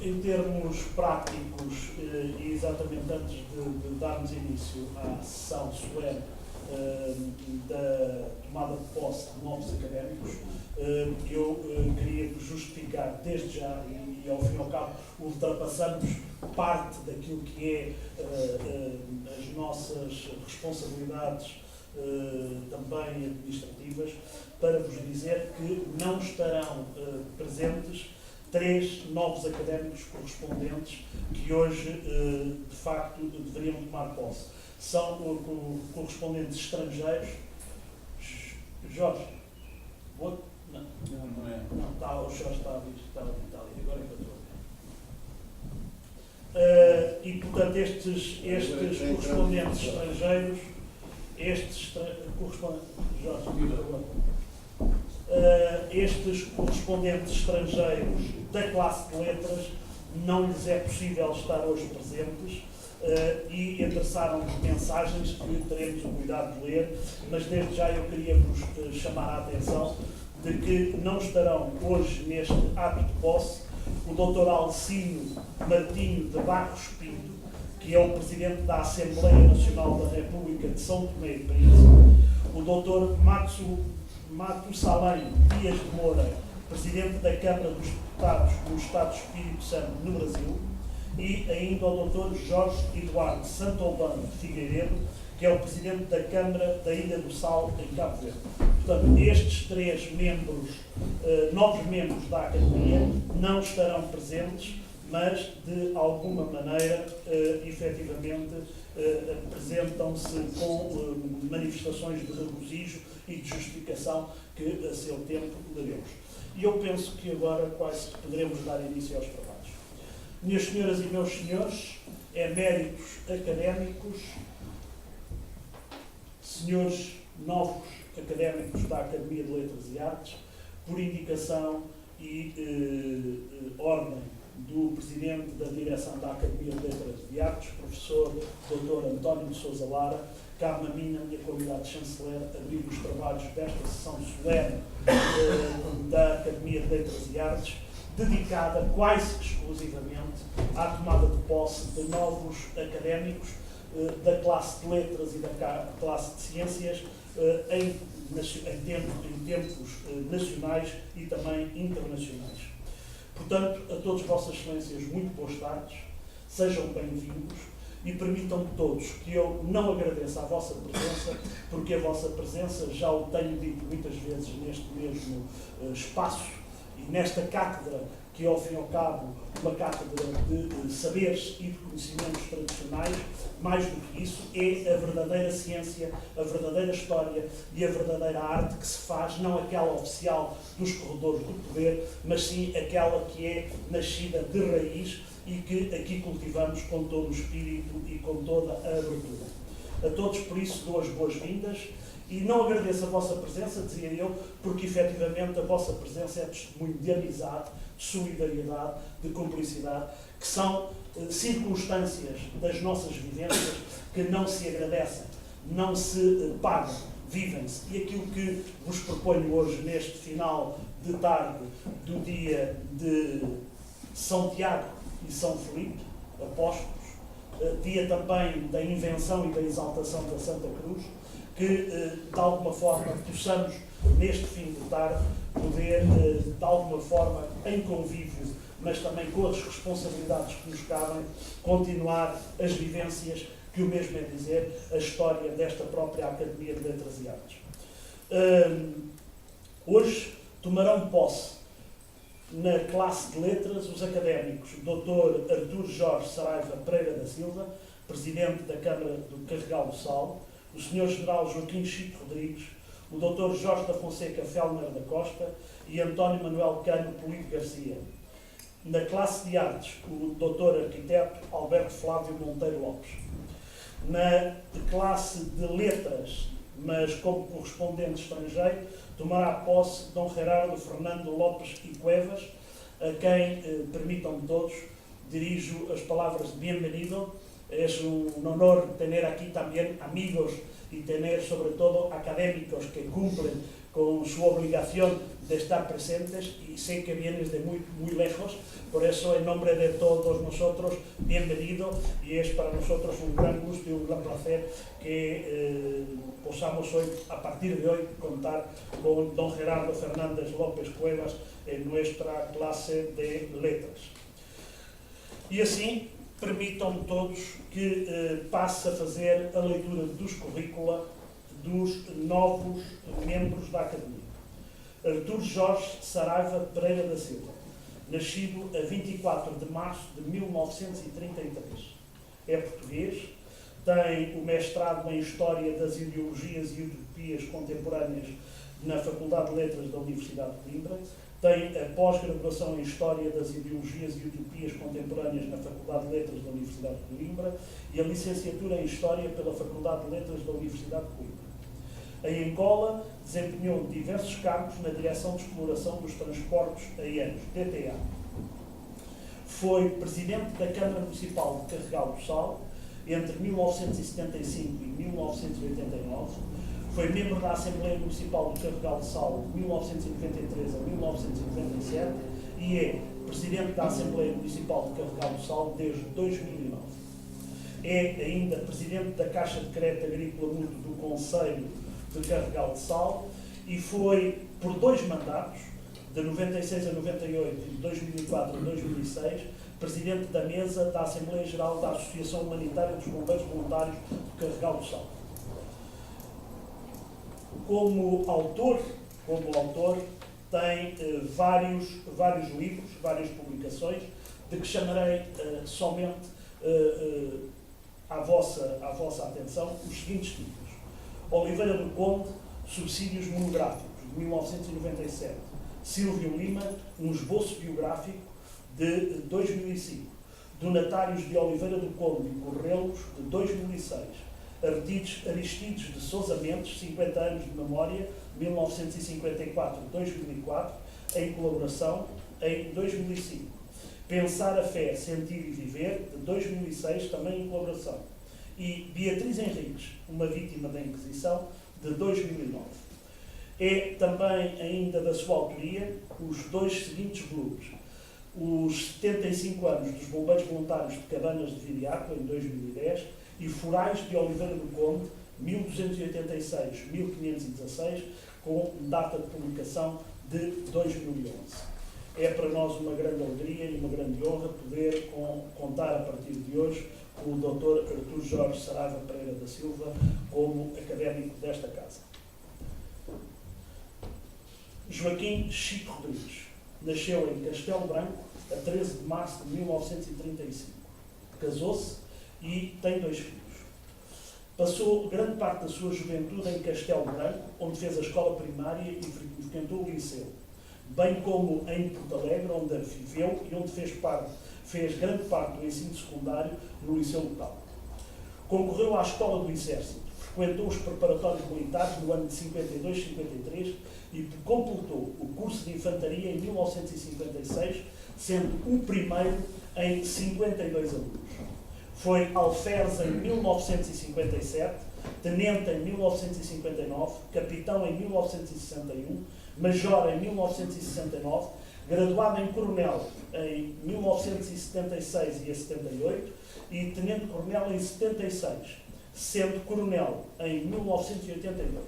em termos práticos, e exatamente antes de darmos início à sessão solene da tomada de posse de novos académicos, eu queria justificar desde já, e ao fim e ao cabo ultrapassamos parte daquilo que é as nossas responsabilidades também administrativas, para vos dizer que não estarão presentes 3 novos académicos correspondentes que hoje, de facto, deveriam tomar posse. São correspondentes estrangeiros. Jorge? Não. Não é. Não, está, o Jorge está ali, agora é que eu estou a ver. E, portanto, estes correspondentes estrangeiros, estes correspondentes estrangeiros da classe de letras não lhes é possível estar hoje presentes e endereçaram mensagens que teremos o cuidado de ler, mas desde já eu queria vos chamar a atenção de que não estarão hoje neste ato de posse o Dr. Alcino Martinho de Barros Pinto, que é o Presidente da Assembleia Nacional da República de São Tomé e Príncipe, o Dr. Matusalém Dias de Moura, Presidente da Câmara dos Deputados do Estado do Espírito Santo no Brasil, e ainda o Dr. Jorge Eduardo Santolbano Figueiredo, que é o Presidente da Câmara da Ilha do Sal, em Cabo Verde. Portanto, estes 3 membros, novos membros da Academia, não estarão presentes, mas, de alguma maneira, efetivamente, apresentam-se com manifestações de regozijo e de justificação que, a seu tempo, daremos. E eu penso que agora quase que poderemos dar início aos trabalhos. Minhas senhoras e meus senhores, eméritos académicos, senhores novos académicos da Academia de Letras e Artes, por indicação e ordem do Presidente da Direção da Academia de Letras e Artes, professor Dr. António de Sousa Lara, cabe-me a mim, na minha qualidade de chanceler, abrir os trabalhos desta sessão solene da Academia de Letras e Artes, dedicada quase que exclusivamente à tomada de posse de novos académicos da classe de letras e da classe de ciências em tempos nacionais e também internacionais. Portanto, a todas vossas excelências, muito boas tardes, sejam bem-vindos e permitam-me todos que eu não agradeça a vossa presença, porque a vossa presença, já o tenho dito muitas vezes neste mesmo espaço e nesta cátedra, que é, ao fim e ao cabo, uma cátedra de saberes e de conhecimentos tradicionais, mais do que isso, é a verdadeira ciência, a verdadeira história e a verdadeira arte que se faz, não aquela oficial dos corredores do poder, mas sim aquela que é nascida de raiz e que aqui cultivamos com todo o espírito e com toda a abertura. A todos, por isso, dou as boas-vindas. E não agradeço a vossa presença, dizia eu, porque efetivamente a vossa presença é testemunho de amizade, de solidariedade, de cumplicidade, que são circunstâncias das nossas vivências que não se agradecem, não se pagam, vivem-se. E aquilo que vos proponho hoje, neste final de tarde do dia de São Tiago e São Filipe, apóstolos, dia também da invenção e da exaltação da Santa Cruz, que, de alguma forma, possamos, neste fim de tarde, poder, de alguma forma, em convívio, mas também com as responsabilidades que nos cabem, continuar as vivências, que o mesmo é dizer, a história desta própria Academia de Letras e Artes. Hoje tomarão posse, na classe de letras, os académicos Dr. Artur Jorge Saraiva Pereira da Silva, Presidente da Câmara do Carregal do Sal, o Sr. General Joaquim Chico Rodrigues, o Dr. Jorge da Fonseca Fellner da Costa e António Manuel Cano Polito Garcia. Na classe de artes, o Dr. Arquiteto Alberto Flávio Monteiro Lopes. Na classe de letras, mas como correspondente estrangeiro, tomará posse Dom Gerardo Fernando Lopes e Cuevas, a quem, permitam-me todos, dirijo as palavras de bienvenido. Es un honor tener aquí también amigos y tener sobre todo académicos que cumplen con su obligación de estar presentes y sé que vienes de muy, muy lejos, por eso en nombre de todos nosotros, bienvenido, y es para nosotros un gran gusto y un gran placer que posamos hoy, a partir de hoy, contar con don Gerardo Fernández López Cuevas en nuestra clase de letras. E assim, permitam todos que passe a fazer a leitura dos currícula dos novos membros da Academia. Artur Jorge Saraiva Pereira da Silva, nascido a 24 de março de 1933. É português, tem o mestrado em História das Ideologias e Utopias Contemporâneas na Faculdade de Letras da Universidade de Coimbra, tem a pós-graduação em História das Ideologias e Utopias Contemporâneas na Faculdade de Letras da Universidade de Coimbra e a licenciatura em História pela Faculdade de Letras da Universidade de Coimbra. Em Angola, desempenhou diversos cargos na Direção de Exploração dos Transportes Aéreos, DTA. Foi presidente da Câmara Municipal de Carregal do Sal entre 1975 e 1989, foi membro da Assembleia Municipal de Carregal do Sal de 1993 a 1997 e é presidente da Assembleia Municipal de Carregal do Sal desde 2009. É ainda presidente da Caixa de Crédito Agrícola Mútuo do Conselho de Carregal do Sal e foi, por 2 mandatos, de 96 a 98 e de 2004 a 2006, presidente da mesa da Assembleia Geral da Associação Humanitária dos Bombeiros Voluntários de Carregal do Sal. Como autor tem vários livros, várias publicações, de que chamarei somente à vossa atenção os seguintes títulos. Oliveira do Conde, Subsídios Monográficos, de 1997. Silvio Lima, um esboço biográfico, de 2005. Donatários de Oliveira do Conde e Correlos, de 2006. Aristides de Sousa Mendes, 50 anos de memória, 1954-2004, em colaboração, em 2005. Pensar a Fé, Sentir e Viver, de 2006, também em colaboração. E Beatriz Henriques, uma vítima da Inquisição, de 2009. É também ainda da sua autoria os 2 seguintes volumes. Os 75 anos dos Bombeiros Voluntários de Cabanas de Viriato, em 2010, e Forais de Oliveira do Conde, 1286-1516, com data de publicação de 2011. É para nós uma grande alegria e uma grande honra poder contar a partir de hoje com o Dr. Artur Jorge Saraiva Pereira da Silva como académico desta casa. Joaquim Chico Rodrigues nasceu em Castelo Branco a 13 de março de 1935. Casou-se e tem 2 filhos. Passou grande parte da sua juventude em Castelo Branco, onde fez a escola primária e frequentou o liceu, bem como em Porto Alegre, onde viveu e onde fez grande parte do ensino secundário no liceu local. Concorreu à Escola do Exército, frequentou os preparatórios militares no ano de 52-53 e completou o curso de Infantaria em 1956, sendo o primeiro em 52 alunos. Foi alferes em 1957, tenente em 1959, capitão em 1961, major em 1969, graduado em coronel em 1976 e 78 e tenente-coronel em 76, sendo coronel em 1982.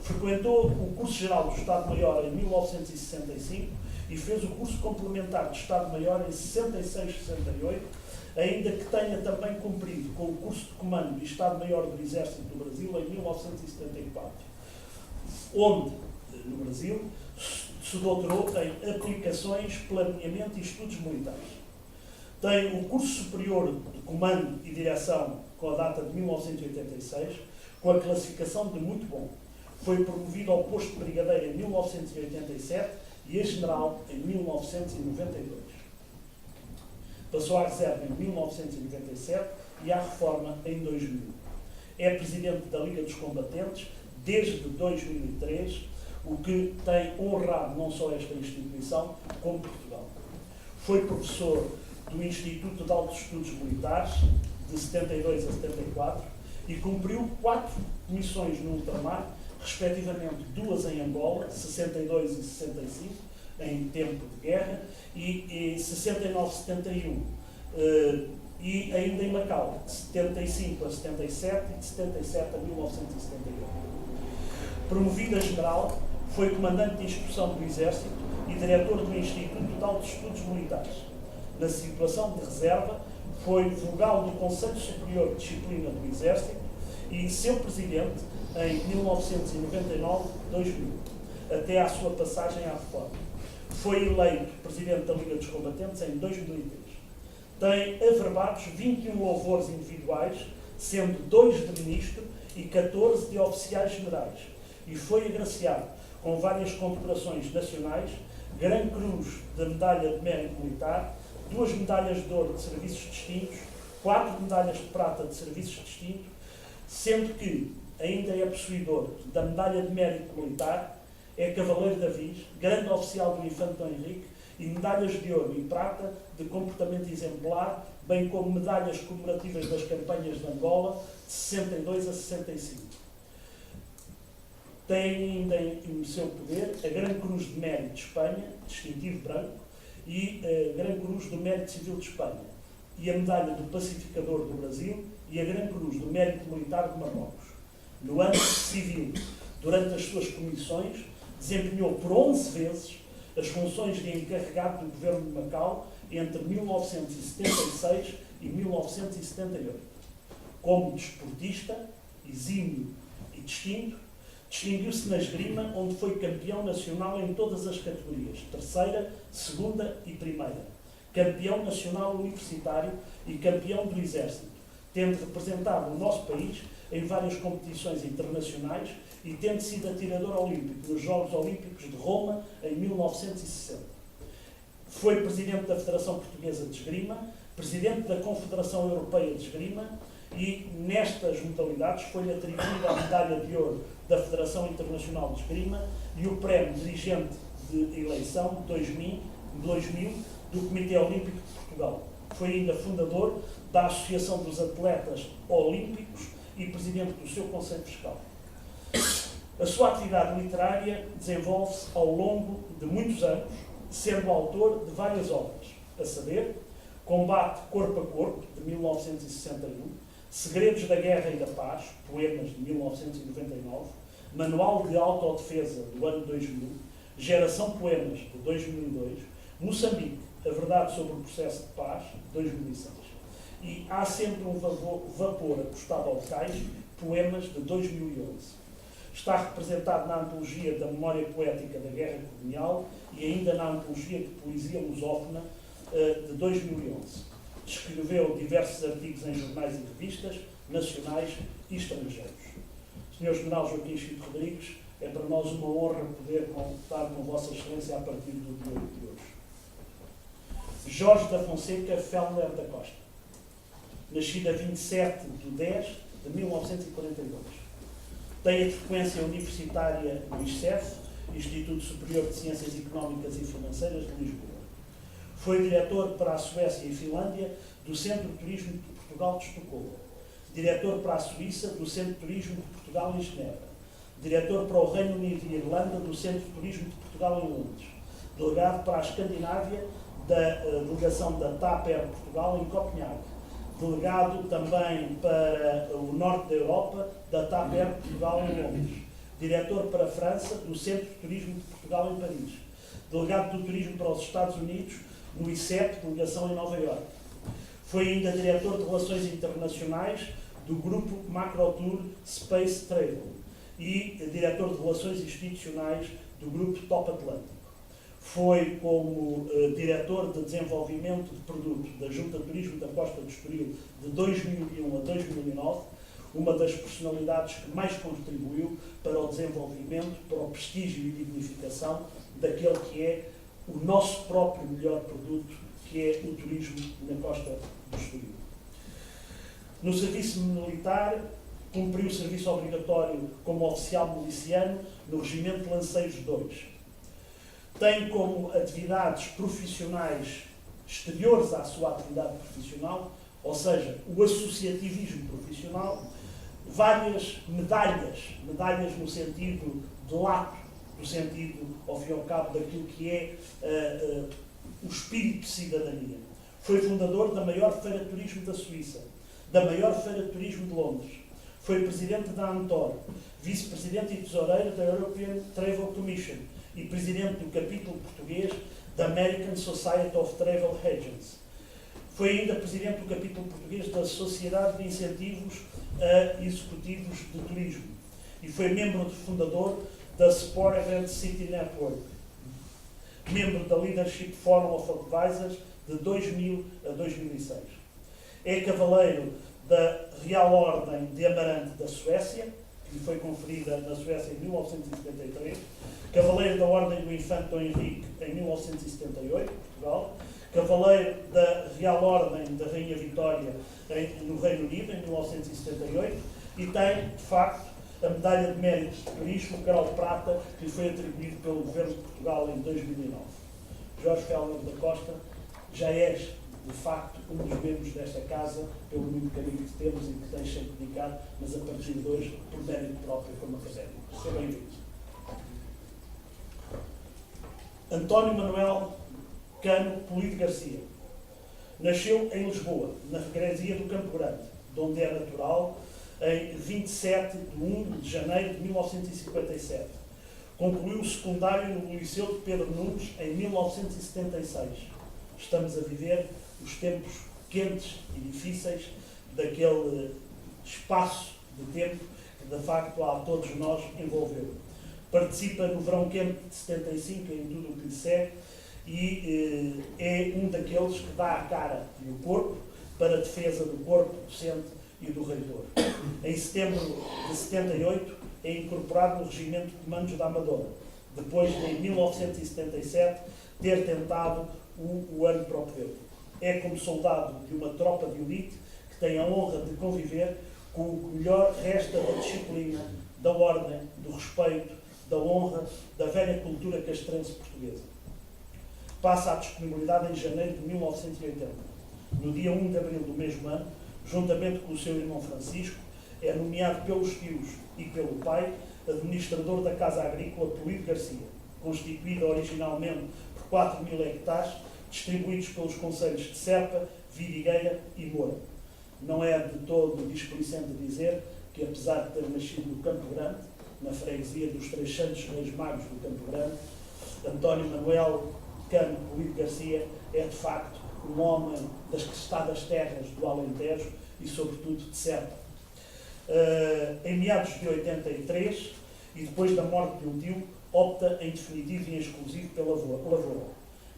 Frequentou o curso geral do Estado-Maior em 1965 e fez o curso complementar de Estado-Maior em 66-68, ainda que tenha também cumprido com o curso de comando de Estado-Maior do Exército do Brasil em 1974, onde, no Brasil, se doutorou em Aplicações, Planeamento e Estudos Militares. Tem o curso superior de Comando e Direção com a data de 1986, com a classificação de muito bom. Foi promovido ao posto de brigadeiro em 1987 e a general em 1992. Passou à reserva em 1997 e à reforma em 2000. É presidente da Liga dos Combatentes desde 2003, o que tem honrado não só esta instituição, como Portugal. Foi professor do Instituto de Altos Estudos Militares, de 72 a 74, e cumpriu 4 missões no ultramar, respectivamente 2 em Angola, 62 e 65, em tempo de guerra, e 69, 71, e ainda em Macau, de 75 a 77 e de 77 a 1978. Promovido a general, foi comandante de instrução do Exército e diretor do Instituto de Altos Estudos Militares. Na situação de reserva, foi vogal do Conselho Superior de Disciplina do Exército e seu presidente em 1999-2000, até à sua passagem à reforma. Foi eleito presidente da Liga dos Combatentes em 2003. Tem averbados 21 louvores individuais, sendo 2 de ministro e 14 de oficiais generais, e foi agraciado com várias condecorações nacionais, Gran Cruz da Medalha de Mérito Militar, 2 medalhas de ouro de serviços distintos, 4 medalhas de prata de serviços distintos, sendo que ainda é possuidor da Medalha de Mérito Militar, é Cavaleiro da Viz, Grande Oficial do Infante Dom Henrique e medalhas de ouro e prata de comportamento exemplar, bem como medalhas comemorativas das campanhas de Angola, de 62 a 65. Tem ainda em seu poder a Gran Cruz de Mérito de Espanha, distintivo branco, e a Gran Cruz do Mérito Civil de Espanha, e a Medalha do Pacificador do Brasil e a Gran Cruz do Mérito Militar de Marrocos. No âmbito civil, durante as suas comissões, desempenhou por 11 vezes as funções de encarregado do governo de Macau entre 1976 e 1978. Como desportista, exímio e distinto, distinguiu-se na esgrima, onde foi campeão nacional em todas as categorias, terceira, segunda e primeira, campeão nacional universitário e campeão do Exército, tendo representado o nosso país em várias competições internacionais e tendo sido atirador olímpico nos Jogos Olímpicos de Roma em 1960. Foi presidente da Federação Portuguesa de Esgrima, presidente da Confederação Europeia de Esgrima e, nestas modalidades, foi-lhe atribuída a medalha de ouro da Federação Internacional de Esgrima e o prémio dirigente de eleição 2000 do Comitê Olímpico de Portugal. Foi ainda fundador da Associação dos Atletas Olímpicos e presidente do seu Conselho Fiscal. A sua atividade literária desenvolve-se ao longo de muitos anos, sendo autor de várias obras, a saber, Combate Corpo a Corpo, de 1961, Segredos da Guerra e da Paz, poemas de 1999, Manual de Autodefesa, do ano 2000, Geração Poemas, de 2002, Moçambique, A Verdade sobre o Processo de Paz, de 2006. E Há Sempre um Vapor Acostado ao Cais, poemas de 2011. Está representado na Antologia da Memória Poética da Guerra Colonial e ainda na Antologia de Poesia Lusófona de 2011. Escreveu diversos artigos em jornais e revistas, nacionais e estrangeiros. Sr. General Joaquim Chico Rodrigues, é para nós uma honra poder contar com Vossa Excelência a partir do dia de hoje. Jorge da Fonseca Fellner da Costa, nascido a 27 de 10 de 1942. Tem a frequência universitária no ISCEF, Instituto Superior de Ciências Económicas e Financeiras de Lisboa. Foi diretor para a Suécia e Finlândia do Centro de Turismo de Portugal de Estocolmo. Diretor para a Suíça do Centro de Turismo de Portugal em Genebra. Diretor para o Reino Unido e Irlanda do Centro de Turismo de Portugal em Londres. Delegado para a Escandinávia da delegação da TAP Air Portugal em Copenhague. Delegado também para o Norte da Europa da TAP Air Portugal em Londres. Diretor para a França do Centro de Turismo de Portugal em Paris. Delegado do Turismo para os Estados Unidos no ICEP, delegação em Nova Iorque. Foi ainda diretor de Relações Internacionais do Grupo Macrotour Space Travel e diretor de Relações Institucionais do Grupo Top Atlântico. Foi como diretor de Desenvolvimento de Produto da Junta de Turismo da Costa do Estoril de 2001 a 2009, uma das personalidades que mais contribuiu para o desenvolvimento, para o prestígio e dignificação daquele que é o nosso próprio melhor produto, que é o turismo na Costa do Estoril. No serviço militar, cumpriu o serviço obrigatório como oficial miliciano no Regimento de Lanceiros 2. Tem como atividades profissionais exteriores à sua atividade profissional, ou seja, o associativismo profissional, várias medalhas no sentido de lato, no sentido, ao fim e ao cabo, daquilo que é o espírito de cidadania. Foi fundador da maior feira de turismo da Suíça, da maior feira de turismo de Londres. Foi presidente da Antor, vice-presidente e tesoureiro da European Travel Commission e presidente do capítulo português da American Society of Travel Agents. Foi ainda presidente do capítulo português da Sociedade de Incentivos a Executivos de Turismo e foi membro fundador da Sport Event City Network, membro da Leadership Forum of Advisors de 2000 a 2006. É cavaleiro da Real Ordem de Amarante da Suécia, que lhe foi conferida na Suécia em 1973, cavaleiro da Ordem do Infante Dom Henrique em 1978, Portugal, cavaleiro da Real Ordem da Rainha Vitória no Reino Unido em 1978 e tem, de facto, a Medalha de Mérito de Turismo, grau de prata, que lhe foi atribuído pelo Governo de Portugal em 2009. Jorge Félix da Costa, já és, de facto, um dos membros desta casa, pelo muito carinho que temos e que tens sempre dedicado, mas a partir de hoje, por mérito próprio, como académico. Seja bem-vindo. António Manuel Cano Polido Garcia. Nasceu em Lisboa, na freguesia do Campo Grande, de onde é natural, em 27 de 1 de janeiro de 1957. Concluiu o secundário no Liceu de Pedro Nunes em 1976. Estamos a viver os tempos quentes e difíceis daquele espaço de tempo que, de facto, a todos nós envolveu. Participa no Verão Quente de 75 em tudo o que lhe segue e é um daqueles que dá a cara e o corpo para a defesa do corpo docente e do reitor. Em setembro de 78 é incorporado no Regimento de Comandos da Amadora, depois de, em 1977, ter tentado o ano propedêutico. É como soldado de uma tropa de elite que tem a honra de conviver com o que melhor resta da disciplina, da ordem, do respeito, da honra, da velha cultura castrense portuguesa. Passa à disponibilidade em janeiro de 1980. No dia 1 de abril do mesmo ano, juntamente com o seu irmão Francisco, é nomeado pelos tios e pelo pai administrador da Casa Agrícola Polido Garcia, constituída originalmente por 4.000 hectares, distribuídos pelos concelhos de Serpa, Vidigueira e Moura. Não é de todo displicente dizer que, apesar de ter nascido no Campo Grande, na freguesia dos Três Santos Reis Magos do Campo Grande, António Manuel Cano Polido Garcia é, de facto, um homem das crestadas terras do Alentejo e, sobretudo, de Serpa. Em meados de 83, e depois da morte de um tio, opta em definitivo e em exclusivo pela lavoura.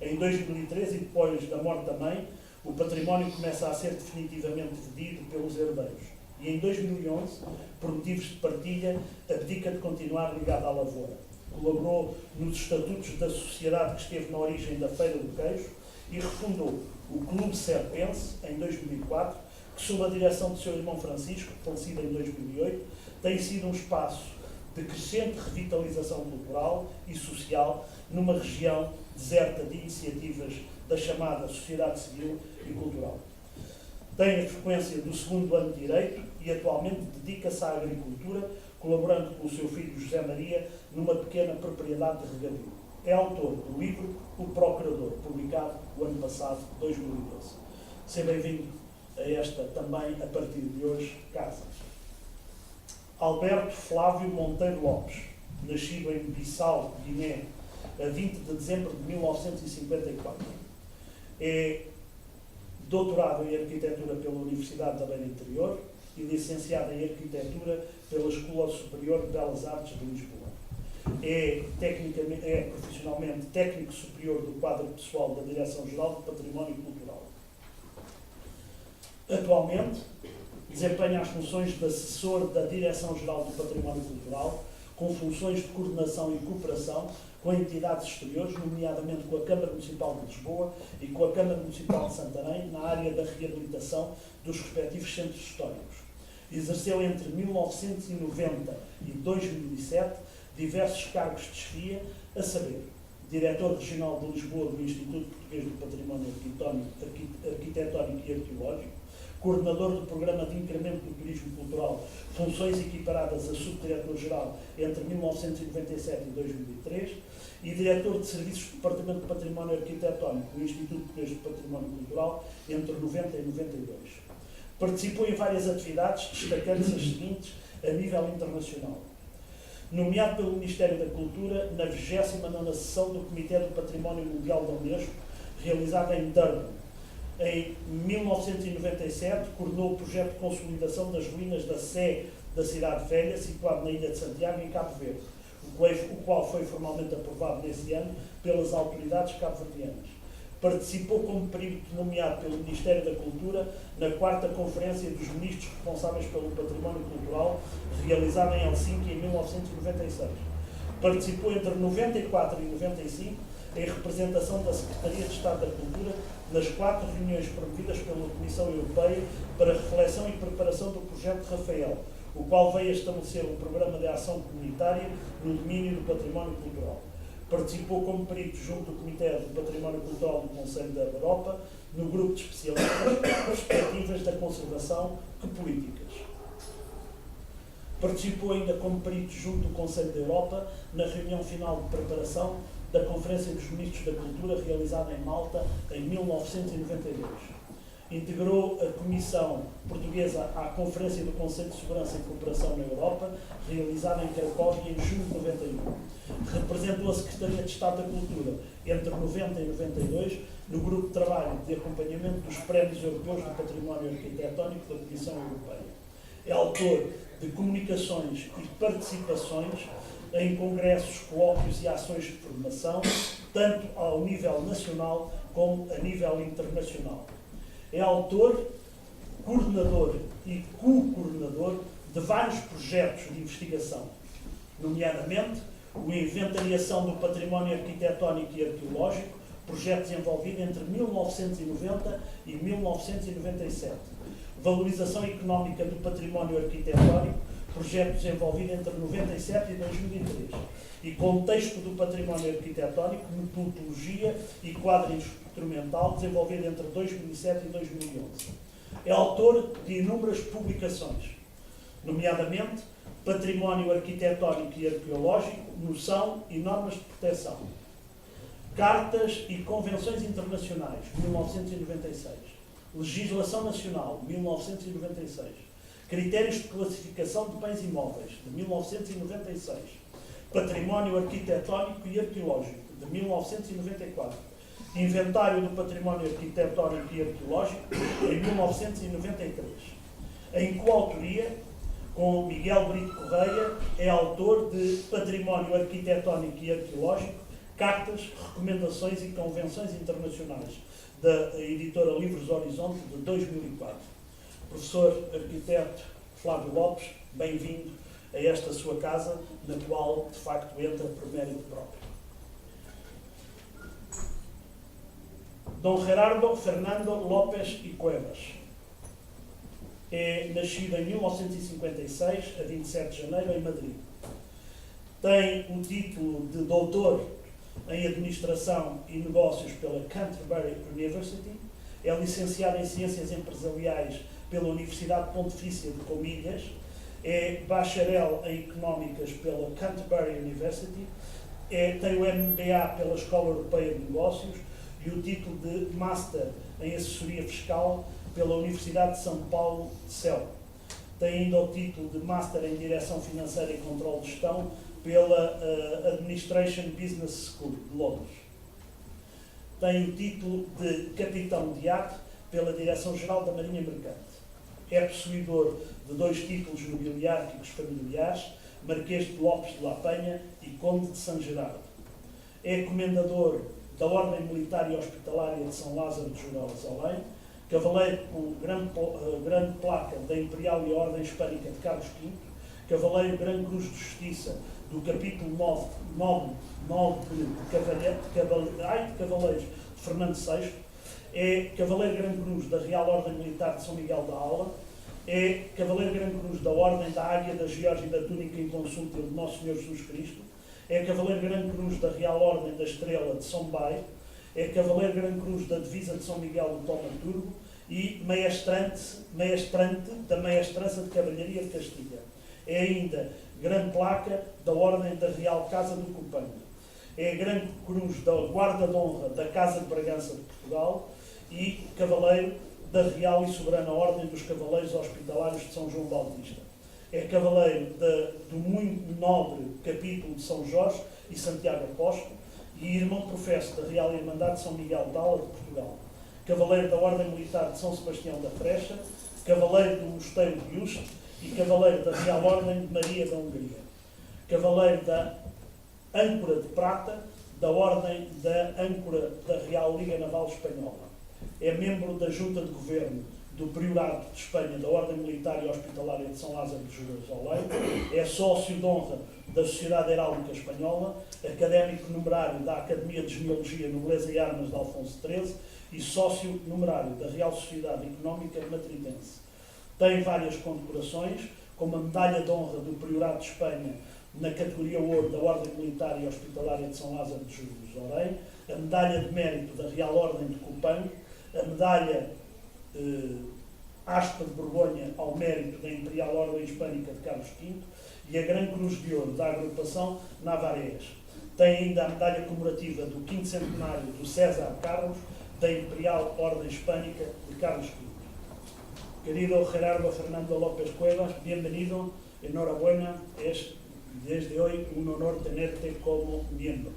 Em 2013, e depois da morte da mãe, o património começa a ser definitivamente vendido pelos herdeiros. E em 2011, por motivos de partilha, abdica de continuar ligado à lavoura. Colaborou nos estatutos da sociedade que esteve na origem da Feira do Queijo e refundou o Clube Serpense em 2004, que, sob a direção do seu irmão Francisco, falecido em 2008, tem sido um espaço de crescente revitalização cultural e social numa região deserta de iniciativas da chamada sociedade civil e cultural. Tem a frequência do segundo ano de Direito e atualmente dedica-se à agricultura, colaborando com o seu filho José Maria numa pequena propriedade de regadio. É autor do livro O Procurador, publicado o ano passado, 2012. Seja bem-vindo a esta também, a partir de hoje, casa. Alberto Flávio Monteiro Lopes, nascido em Bissau, Guiné, a 20 de dezembro de 1954. É doutorado em Arquitetura pela Universidade da Beira Interior e licenciado em Arquitetura pela Escola Superior de Belas Artes de Lisboa. É profissionalmente técnico superior do quadro pessoal da Direção-Geral do Património Cultural. Atualmente, desempenha as funções de assessor da Direção-Geral do Património Cultural, com funções de coordenação e cooperação com entidades exteriores, nomeadamente com a Câmara Municipal de Lisboa e com a Câmara Municipal de Santarém, na área da reabilitação dos respectivos centros históricos. Exerceu entre 1990 e 2007 diversos cargos de chefia, a saber, Diretor Regional de Lisboa do Instituto Português do Património Arquitetónico e Arqueológico, coordenador do Programa de Incremento do Turismo Cultural, funções equiparadas a subdiretor-geral entre 1997 e 2003, e diretor de serviços do Departamento de Património Arquitetónico do Instituto Português de Património Cultural entre 90 e 92. Participou em várias atividades, destacando-se as seguintes a nível internacional. Nomeado pelo Ministério da Cultura na 29ª sessão do Comitê do Património Mundial da Unesco, realizada em Durban. Em 1997, coordenou o projeto de consolidação das ruínas da Sé da Cidade Velha, situado na Ilha de Santiago, em Cabo Verde, o qual foi formalmente aprovado nesse ano pelas autoridades cabo-verdianas. Participou como perito nomeado pelo Ministério da Cultura na 4ª Conferência dos Ministros responsáveis pelo Património Cultural, realizada em Helsinki em 1996. Participou entre 94 e 95 em representação da Secretaria de Estado da Cultura nas 4 reuniões promovidas pela Comissão Europeia para reflexão e preparação do projeto Rafael, o qual veio a estabelecer um programa de ação comunitária no domínio do património cultural. Participou como perito junto do Comitê do Património Cultural do Conselho da Europa, no grupo de especialistas perspectivas da conservação que políticas. Participou ainda como perito junto do Conselho da Europa na reunião final de preparação da Conferência dos Ministros da Cultura realizada em Malta em 1992. Integrou a Comissão Portuguesa à Conferência do Conselho de Segurança e Cooperação na Europa, realizada em Cracóvia em junho de 91. Representou a Secretaria de Estado da Cultura entre 90 e 92 no grupo de trabalho de acompanhamento dos Prémios Europeus do Património Arquitetónico da Comissão Europeia. É autor de comunicações e participações em congressos, colóquios e ações de formação, tanto ao nível nacional como a nível internacional. É autor, coordenador e co-coordenador de vários projetos de investigação, nomeadamente a inventariação do património arquitetónico e arqueológico, projeto desenvolvido entre 1990 e 1997. Valorização económica do património arquitetónico, projeto desenvolvido entre 97 e 2003. E contexto do património arquitetónico, metodologia e quadro instrumental, desenvolvido entre 2007 e 2011. É autor de inúmeras publicações, nomeadamente Património Arquitetónico e Arqueológico, Noção e Normas de Proteção. Cartas e Convenções Internacionais, 1996. Legislação Nacional, 1996. Critérios de Classificação de Bens Imóveis, de 1996. Património Arquitetónico e Arqueológico, de 1994. Inventário do Património Arquitetónico e Arqueológico, em 1993. Em coautoria, com Miguel Brito Correia, é autor de Património Arquitetónico e Arqueológico, Cartas, Recomendações e Convenções Internacionais, da editora Livros Horizonte, de 2004. Professor arquiteto Flávio Lopes, bem-vindo a esta sua casa, na qual, de facto, entra por mérito próprio. Dom Gerardo Fernando López e Cuevas é nascido em 1956, a 27 de janeiro, em Madrid. Tem o título de doutor em Administração e Negócios pela Canterbury University, é licenciado em Ciências Empresariais pela Universidade Pontifícia de Comilhas, é bacharel em Económicas pela Canterbury University, tem o MBA pela Escola Europeia de Negócios e o título de Master em Assessoria Fiscal pela Universidade de São Paulo de Céu. Tem ainda o título de Master em Direção Financeira e Controle de Gestão pela Administration Business School de Londres. Tem o título de Capitão de Iate pela Direção-Geral da Marinha Mercante. É possuidor de 2 títulos nobiliárquicos familiares, Marquês de Lopes de La Penha e Conde de São Gerardo. É comendador da Ordem Militar e Hospitalária de São Lázaro de Jerusalém, cavaleiro com grande placa da Imperial e Ordem Hispânica de Carlos V, cavaleiro Grande Cruz de Justiça do capítulo 9 de Cavaleiros de Fernando VI, é cavaleiro Grande Cruz da Real Ordem Militar de São Miguel da Aula, é cavaleiro Grande Cruz da Ordem da Águia, da Geórgia e da Túnica Inconsútil de Nosso Senhor Jesus Cristo, é cavaleiro Grande Cruz da Real Ordem da Estrela de São Baio, é cavaleiro Grande Cruz da Divisa de São Miguel do Tomaturgo, e maestrante da Maestrança de Cavalharia de Castilha. É ainda grande placa da Ordem da Real Casa do Copano. É a grande cruz da Guarda de Honra da Casa de Bragança de Portugal e cavaleiro da Real e Soberana Ordem dos Cavaleiros Hospitalários de São João Bautista. É cavaleiro do muito nobre capítulo de São Jorge e Santiago Apóstolo e irmão professo da Real Irmandade de São Miguel de Ala de Portugal. Cavaleiro da Ordem Militar de São Sebastião da Frecha, cavaleiro do Mosteiro de Uste e cavaleiro da Real Ordem de Maria da Hungria. Cavaleiro da Âncora de Prata, da Ordem da Âncora da Real Liga Naval Espanhola. É membro da Junta de Governo do Priorato de Espanha da Ordem Militar e Hospitalária de São Lázaro de Jerusalém. É sócio de honra da Sociedade Heráldica Espanhola, académico numerário da Academia de Genealogia, Nobreza e Armas de Alfonso XIII e sócio numerário da Real Sociedade Económica Matritense. Tem várias condecorações, como a Medalha de Honra do Priorato de Espanha na categoria Ouro da Ordem Militar e Hospitalária de São Lázaro de Jerusalém, a Medalha de Mérito da Real Ordem de Copano, a Medalha Aspa de Borgonha ao Mérito da Imperial Ordem Hispânica de Carlos V e a Grande Cruz de Ouro da Agrupação Navarrés. Tem ainda a Medalha Comemorativa do 5º Centenário do César Carlos da Imperial Ordem Hispânica de Carlos V. Querido Gerardo Fernando López Cuevas, bienvenido, enhorabuena, es desde hoy un honor tenerte como miembro.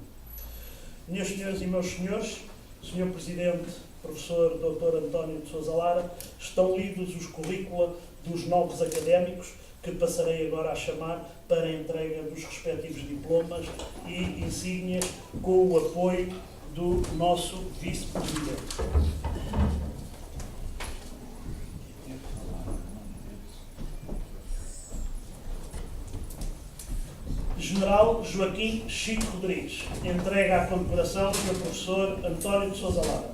Minhas senhoras e meus senhores, Sr. Presidente, Professor Dr. António de Sousa Lara, estão lidos os currícula dos novos académicos que passarei agora a chamar para a entrega dos respectivos diplomas e insígnias com o apoio do nosso Vice-Presidente. General Joaquim Chico Rodrigues. Entrega a condecoração do professor António de Sousa Lara.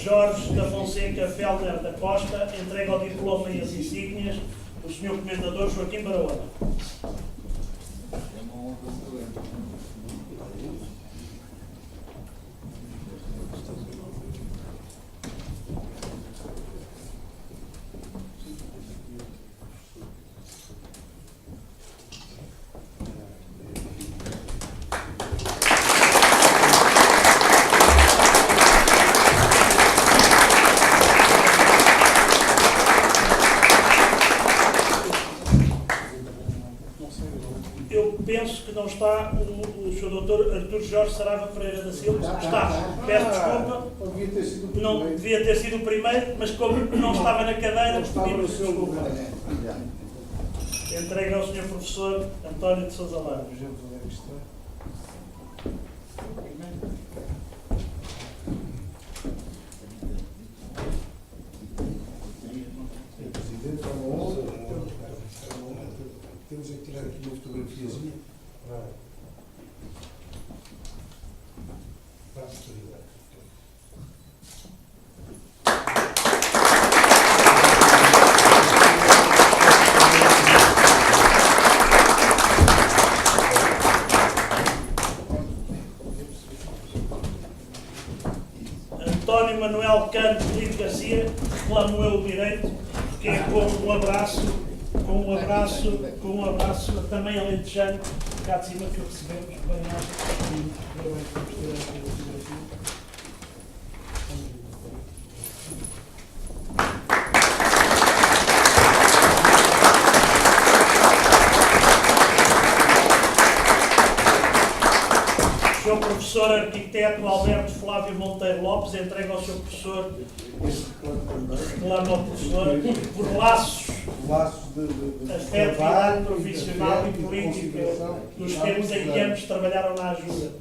Jorge da Fonseca Felder da Costa entrega o diploma e as insígnias do Sr. Comendador Joaquim Barahona. Eu penso que não está o Sr. Dr. Artur Jorge Saraiva Pereira da Silva. Está. Peço desculpa. Não devia ter sido o primeiro, mas como não estava na cadeira, pedimos desculpa. Entrega ao Sr. Professor António de Sousa Lara. Temos que tirar aqui uma fotografiazinha para a posteridade. António Manuel Canto Lito Garcia, reclamo eu o direito, que é com um abraço também alentejano, cá de cima que o recebemos, bem Sr. professor arquiteto Alberto Flávio Monteiro Lopes entrega ao seu professor, reclama ao professor, por laços de afetividade trabalho, profissional e de política consideração dos à tempos em que comunidade. ambos trabalharam na ajuda.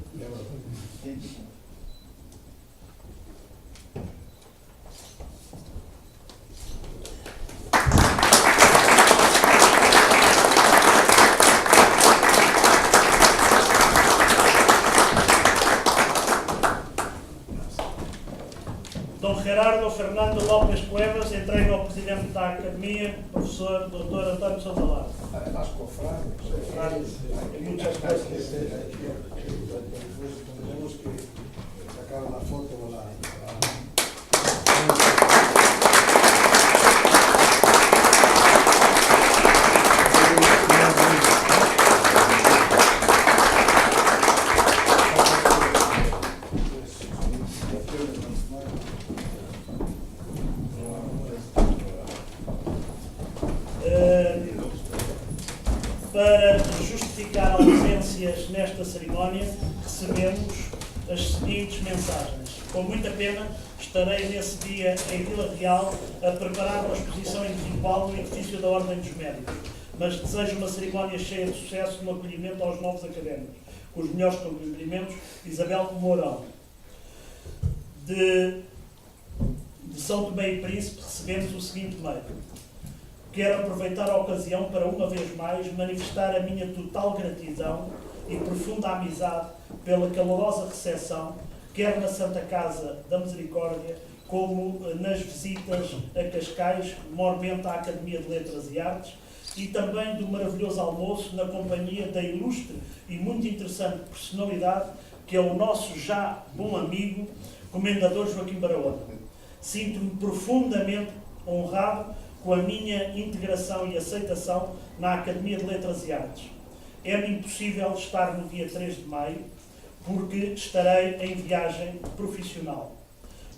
Dom Gerardo Fernando Lopes Cuevas entrega ao Presidente da Academia, professor Dr. António Sousa Lara. Además, con Fran, Hay muchas cosas. Tenemos que sacar una foto o la... Para justificar ausências nesta cerimónia, recebemos as seguintes mensagens. Com muita pena, estarei nesse dia em Vila Real a preparar uma exposição individual no edifício da Ordem dos Médicos, mas desejo uma cerimónia cheia de sucesso no acolhimento aos novos académicos. Com os melhores cumprimentos, Isabel Mourão. De São Tomé e Príncipe recebemos o seguinte mail. Quero aproveitar a ocasião para, uma vez mais, manifestar a minha total gratidão e profunda amizade pela calorosa recepção, quer na Santa Casa da Misericórdia, como nas visitas a Cascais, mormente à Academia de Letras e Artes, e também do maravilhoso almoço na companhia da ilustre e muito interessante personalidade que é o nosso já bom amigo, Comendador Joaquim Barahona. Sinto-me profundamente honrado com a minha integração e aceitação na Academia de Letras e Artes. É-me impossível estar no dia 3 de maio, porque estarei em viagem profissional.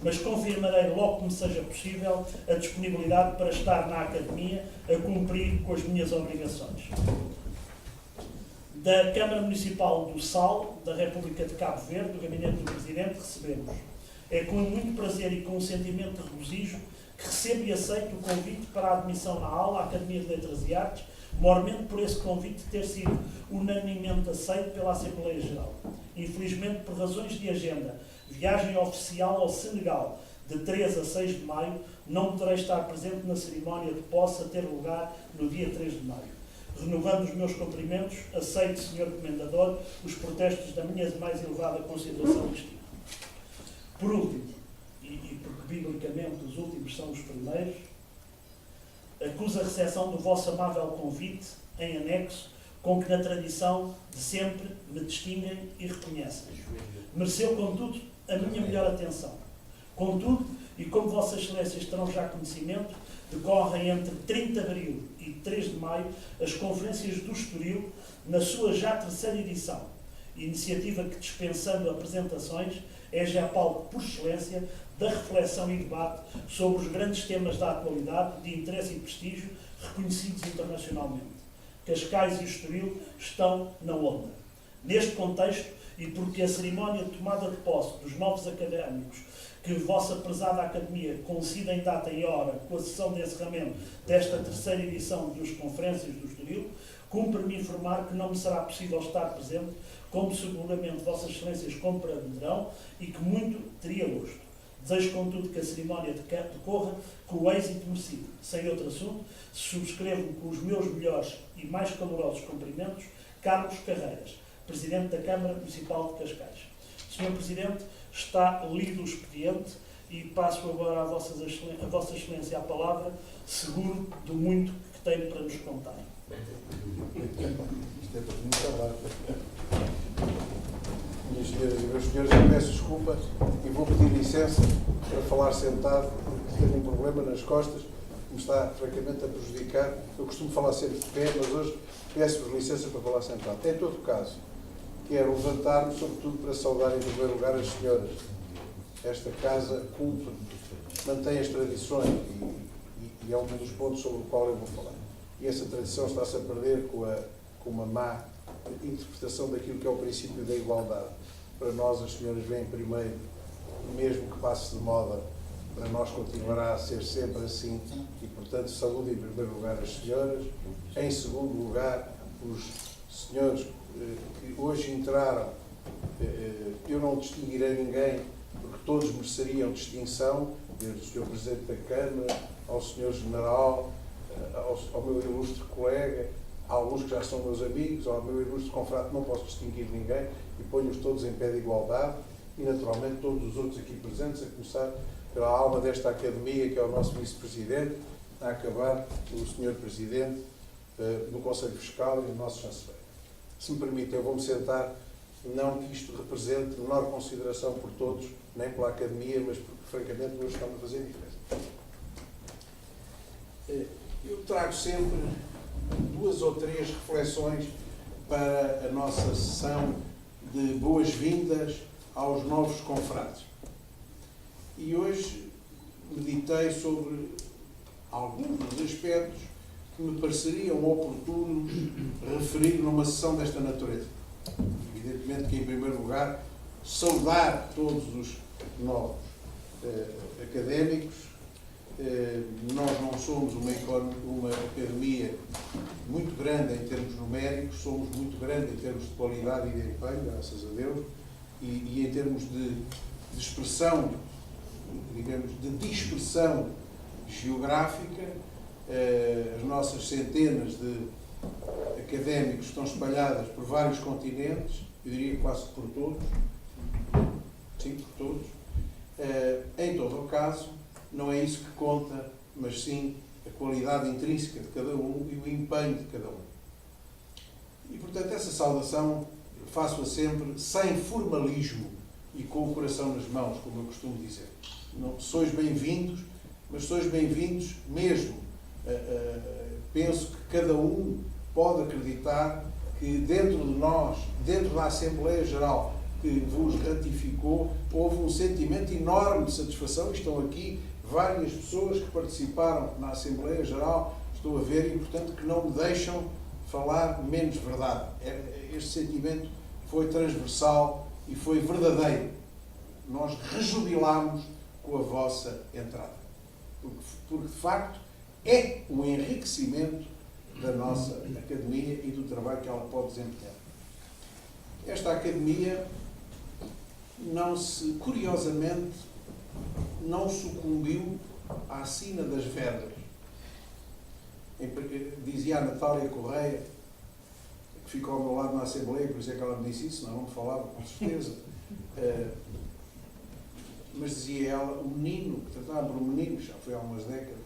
Mas confirmarei logo que me seja possível a disponibilidade para estar na Academia a cumprir com as minhas obrigações. Da Câmara Municipal do Sal, da República de Cabo Verde, do Gabinete do Presidente, recebemos. É com muito prazer e com um sentimento de regozijo que recebo e aceito o convite para a admissão na aula à Academia de Letras e Artes, mormente por esse convite ter sido unanimemente aceito pela Assembleia Geral. Infelizmente, por razões de agenda, viagem oficial ao Senegal, de 3 a 6 de maio, não poderei estar presente na cerimónia de posse a ter lugar no dia 3 de maio. Renovando os meus cumprimentos, aceito, Sr. Comendador, os protestos da minha mais elevada consideração e estima. Por último, e porque biblicamente os últimos são os primeiros, acuso a recepção do vosso amável convite em anexo, com que na tradição de sempre me distinguem e reconhecem. Mereceu, contudo, a minha melhor atenção. Contudo, e como vossas excelências terão já conhecimento, decorrem entre 30 de abril e 3 de maio as conferências do Estoril, na sua já terceira edição, iniciativa que, dispensando apresentações, é já palco por excelência da reflexão e debate sobre os grandes temas da atualidade, de interesse e prestígio, reconhecidos internacionalmente. Cascais e Estoril estão na onda. Neste contexto, e porque a cerimónia de tomada de posse dos novos académicos que vossa prezada Academia coincide em data e hora com a sessão de encerramento desta terceira edição das Conferências do Estoril, cumpre-me informar que não me será possível estar presente, como seguramente vossas excelências compreenderão e que muito teria gosto. Desejo, contudo, que a cerimónia decorra com o êxito merecido. Sem outro assunto, subscrevo com os meus melhores e mais calorosos cumprimentos, Carlos Carreiras, Presidente da Câmara Municipal de Cascais. Sr. Presidente, está lido o expediente e passo agora a Vossa Excelência a palavra, seguro do muito que tem para nos contar. Isto é muito trabalho. Minhas senhoras e meus senhores, eu peço desculpa e vou pedir licença para falar sentado, porque tenho um problema nas costas que me está, francamente, a prejudicar. Eu costumo falar sempre de pé, mas hoje peço-vos licença para falar sentado. Em todo caso, quero levantar-me, sobretudo, para saudar em primeiro lugar as senhoras. Esta casa cumpre, mantém as tradições e é um dos pontos sobre o qual eu vou falar. E essa tradição está-se a perder com uma má interpretação daquilo que é o princípio da igualdade. para nós as senhoras vêm primeiro, mesmo que passe de moda, para nós continuará a ser sempre assim, e portanto saúde em primeiro lugar as senhoras, em segundo lugar os senhores que hoje entraram, eu não distinguirei ninguém, porque todos mereceriam distinção, desde o Sr. Presidente da Câmara, ao Sr. General, ao meu ilustre colega, há alguns que já são meus amigos, ao meu ilustre confrade, não posso distinguir ninguém, e ponho-os todos em pé de igualdade, e naturalmente todos os outros aqui presentes, a começar pela alma desta Academia, que é o nosso Vice-Presidente, a acabar o Sr. Presidente do Conselho Fiscal e o nosso Chanceler. Se me permite, eu vou-me sentar, não que isto represente menor consideração por todos, nem pela Academia, mas porque, francamente, hoje está-me a fazer diferença. Eu trago sempre 2 ou 3 reflexões para a nossa sessão de boas-vindas aos novos confrades. E hoje meditei sobre alguns dos aspectos que me pareceriam oportunos referir numa sessão desta natureza. Evidentemente que, em primeiro lugar, saudar todos os novos académicos. Nós não somos uma academia muito grande em termos numéricos, somos muito grande em termos de qualidade e de empenho, graças a Deus, e em termos de expressão, digamos, de dispersão geográfica. As nossas centenas de académicos estão espalhadas por vários continentes, eu diria quase por todos, sim, por todos. Em todo o caso, não é isso que conta, mas sim a qualidade intrínseca de cada um e o empenho de cada um. E, portanto, essa saudação faço-a sempre sem formalismo e com o coração nas mãos, como eu costumo dizer. Não sois bem-vindos, mas sois bem-vindos mesmo. Penso que cada um pode acreditar que dentro de nós, dentro da Assembleia Geral que vos ratificou, houve um sentimento enorme de satisfação. Estão aqui várias pessoas que participaram na Assembleia Geral, estou a ver, e portanto que não me deixam falar menos verdade. Este sentimento foi transversal e foi verdadeiro. Nós rejubilámos com a vossa entrada. Porque de facto é um enriquecimento da nossa Academia e do trabalho que ela pode desempenhar. Esta Academia curiosamente, não sucumbiu à sina das verbas. Dizia a Natália Correia, que ficou ao meu lado na Assembleia, por isso é que ela me disse isso, senão não me falava, com certeza. Mas dizia ela, o menino, que tratava por um menino, já foi há umas décadas,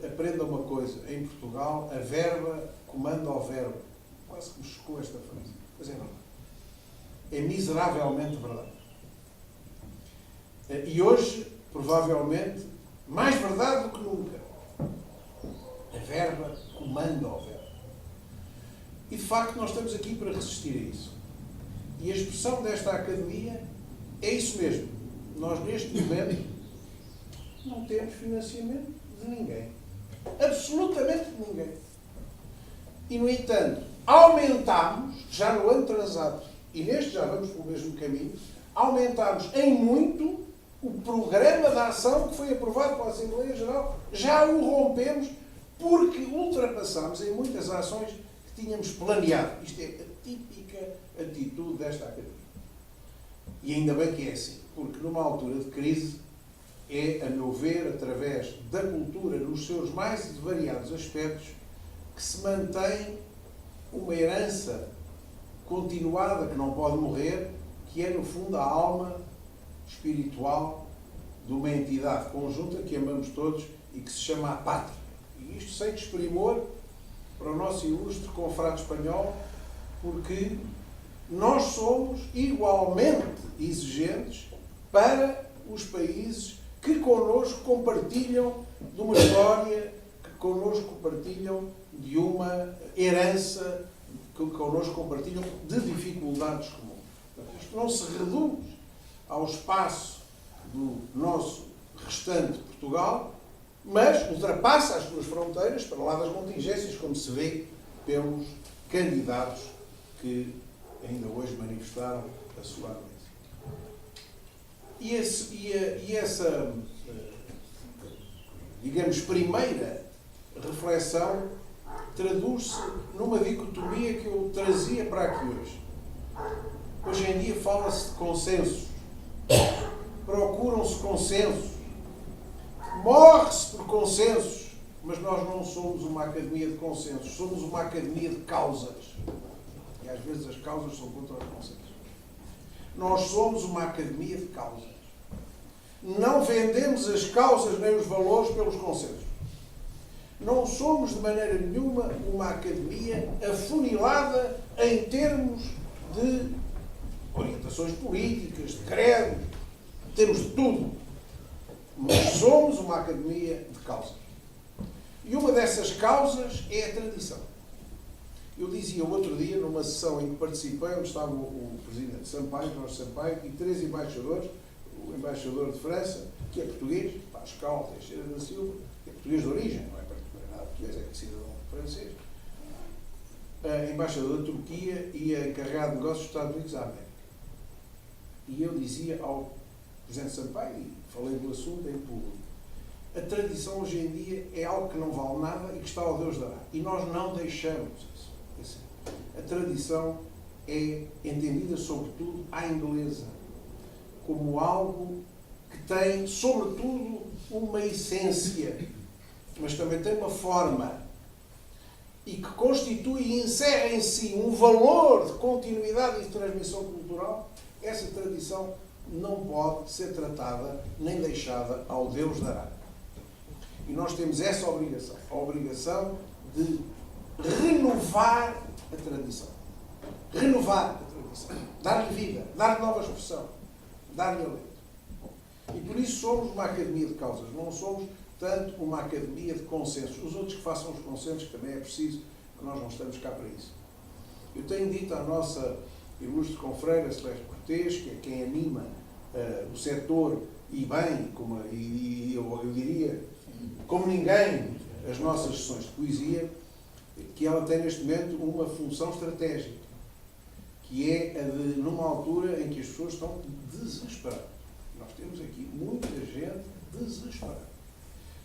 aprenda uma coisa, em Portugal a verba comanda ao verbo. Quase que me chocou esta frase. Mas é verdade. É miseravelmente verdade. E hoje, provavelmente, mais verdade do que nunca. A verba comanda ao verbo. E de facto nós estamos aqui para resistir a isso. E a expressão desta Academia é isso mesmo. Nós neste momento não temos financiamento de ninguém. Absolutamente de ninguém. E no entanto, aumentámos, já no ano atrasado, e neste já vamos pelo mesmo caminho, aumentámos em muito o programa de ação que foi aprovado pela Assembleia Geral. Já o rompemos porque ultrapassámos em muitas ações que tínhamos planeado. Isto é a típica atitude desta Academia. E ainda bem que é assim, porque numa altura de crise é, a meu ver, através da cultura nos seus mais variados aspectos, que se mantém uma herança continuada que não pode morrer, que é, no fundo, a alma espiritual de uma entidade conjunta que amamos todos e que se chama a Pátria. E isto sem desprimor para o nosso ilustre confrade espanhol, porque nós somos igualmente exigentes para os países que connosco compartilham de uma história, que connosco compartilham de uma herança, que connosco compartilham de dificuldades comuns. Isto não se reduz ao espaço do nosso restante Portugal, mas ultrapassa as suas fronteiras para lá das contingências, como se vê pelos candidatos que ainda hoje manifestaram a sua adesão. E essa, digamos, primeira reflexão traduz-se numa dicotomia que eu trazia para aqui hoje. Hoje em dia fala-se de consensos. Procuram-se consensos. Morre-se por consensos. Mas nós não somos uma academia de consensos. Somos uma academia de causas. E às vezes as causas são contra os consensos. Nós somos uma academia de causas. Não vendemos as causas nem os valores pelos consensos. Não somos de maneira nenhuma uma academia afunilada em termos de orientações políticas, de credo, temos de tudo. Mas somos uma academia de causas. E uma dessas causas é a tradição. Eu dizia outro dia, numa sessão em que participei, onde estava o presidente Sampaio, Jorge Sampaio, e 3 embaixadores, o embaixador de França, que é português, Pascal Teixeira da Silva, que é português de origem, não é nada português, é cidadão francês, a embaixador da Turquia e a encarregada de negócios dos Estados Unidos da América. E eu dizia ao presidente Sampaio, e falei do assunto em público, a tradição hoje em dia é algo que não vale nada e que está ao Deus dará. E nós não deixamos isso. Assim, a tradição é entendida, sobretudo, à inglesa, como algo que tem, sobretudo, uma essência, mas também tem uma forma, e que constitui e encerra em si um valor de continuidade e de transmissão cultural. Essa tradição não pode ser tratada nem deixada ao Deus dará. E nós temos essa obrigação, a obrigação de renovar a tradição. Renovar a tradição. Dar-lhe vida, dar-lhe nova expressão, dar-lhe alento. E por isso somos uma academia de causas, não somos tanto uma academia de consensos. Os outros que façam os consensos, que também é preciso, que nós não estamos cá para isso. Eu tenho dito à nossa ilustre confreira Celeste Cortês, que é quem anima o setor, e bem, eu diria, como ninguém, as nossas sessões de poesia, que ela tem neste momento uma função estratégica, que é a de, numa altura em que as pessoas estão desesperadas. Nós temos aqui muita gente desesperada.